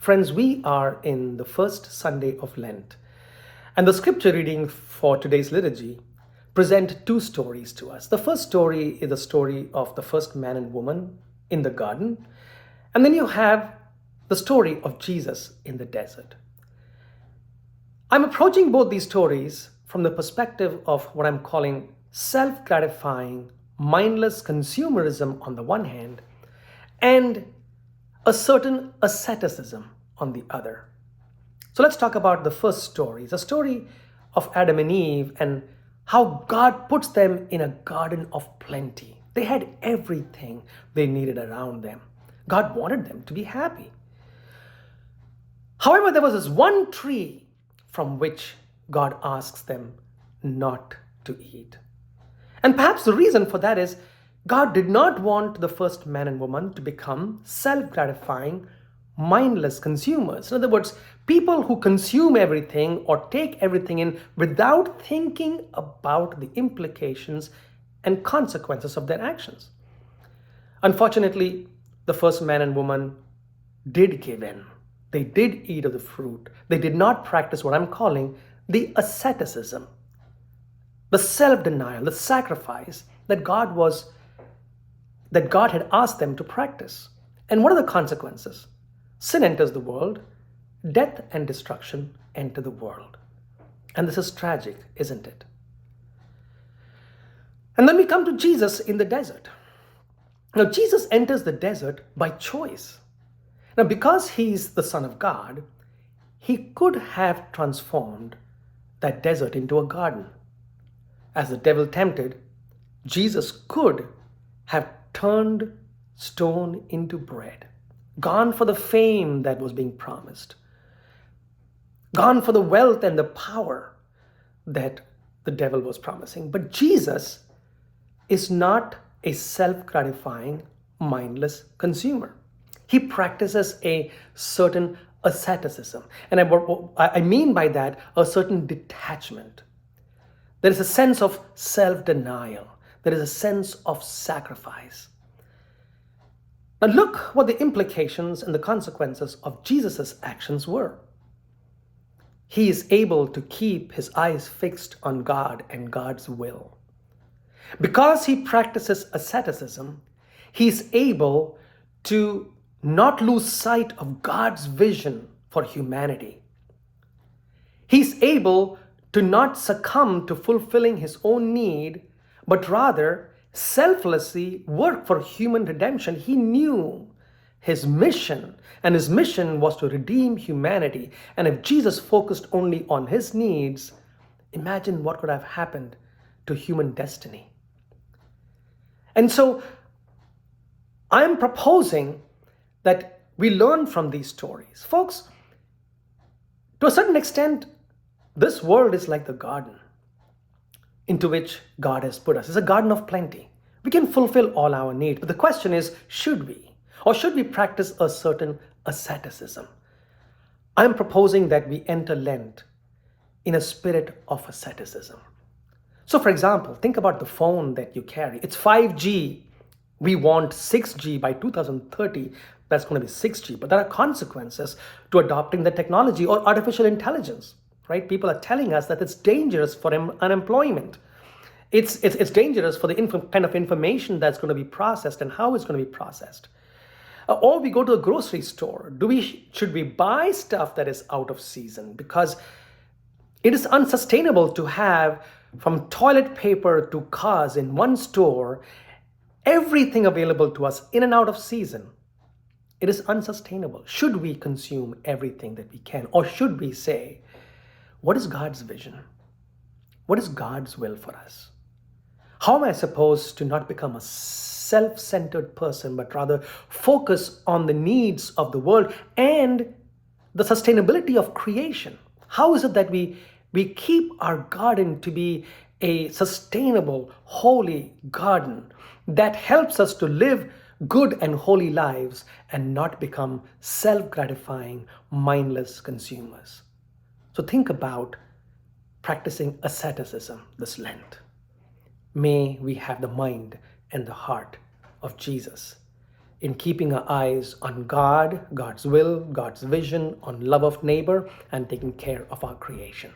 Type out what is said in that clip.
Friends, we are in the first Sunday of Lent, and the scripture reading for today's liturgy present two stories to us. The first story is the story of the first man and woman in the garden, and then you have the story of Jesus in the desert. I'm approaching both these stories from the perspective of what I'm calling self-gratifying, mindless consumerism on the one hand, and a certain asceticism on the other. So let's talk about the first story. It's a story of Adam and Eve and how God puts them in a garden of plenty. They had everything they needed around them. God wanted them to be happy. However, there was this one tree from which God asks them not to eat. And perhaps the reason for that is God did not want the first man and woman to become self-gratifying, mindless consumers. In other words, people who consume everything or take everything in without thinking about the implications and consequences of their actions. Unfortunately, the first man and woman did give in. They did eat of the fruit. They did not practice what I'm calling the asceticism, the self-denial, the sacrifice that God had asked them to practice. And what are the consequences? Sin enters the world, death and destruction enter the world. And this is tragic, isn't it? And then we come to Jesus in the desert. Now, Jesus enters the desert by choice. Now, because he's the Son of God, he could have transformed that desert into a garden. As the devil tempted, Jesus could have turned stone into bread, gone for the fame that was being promised, gone for the wealth and the power that the devil was promising. But Jesus is not a self-gratifying, mindless consumer. He practices a certain asceticism. And I mean by that a certain detachment. There is a sense of self-denial. There is a sense of sacrifice. Now look what the implications and the consequences of Jesus' actions were. He is able to keep his eyes fixed on God and God's will. Because he practices asceticism, he is able to not lose sight of God's vision for humanity. He's able to not succumb to fulfilling his own need, but rather selflessly work for human redemption. He knew his mission, and his mission was to redeem humanity. And if Jesus focused only on his needs, imagine what could have happened to human destiny. And so I'm proposing that we learn from these stories. Folks, to a certain extent, this world is like the garden into which God has put us. It's a garden of plenty. We can fulfill all our needs. But the question is, should we? Or should we practice a certain asceticism? I'm proposing that we enter Lent in a spirit of asceticism. So for example, think about the phone that you carry. It's 5G. We want 6G by 2030. That's going to be 6G. But there are consequences to adopting the technology or artificial intelligence, right? People are telling us that it's dangerous for unemployment. It's dangerous for the kind of information that's going to be processed and how it's going to be processed. Or we go to a grocery store. Should we buy stuff that is out of season? Because it is unsustainable to have, from toilet paper to cars in one store, everything available to us in and out of season. It is unsustainable. Should we consume everything that we can? Or should we say, what is God's vision? What is God's will for us? How am I supposed to not become a self-centered person, but rather focus on the needs of the world and the sustainability of creation? How is it that we keep our garden to be a sustainable, holy garden that helps us to live good and holy lives and not become self-gratifying, mindless consumers? So think about practicing asceticism this Lent. May we have the mind and the heart of Jesus in keeping our eyes on God, God's will, God's vision, on love of neighbor, and taking care of our creation.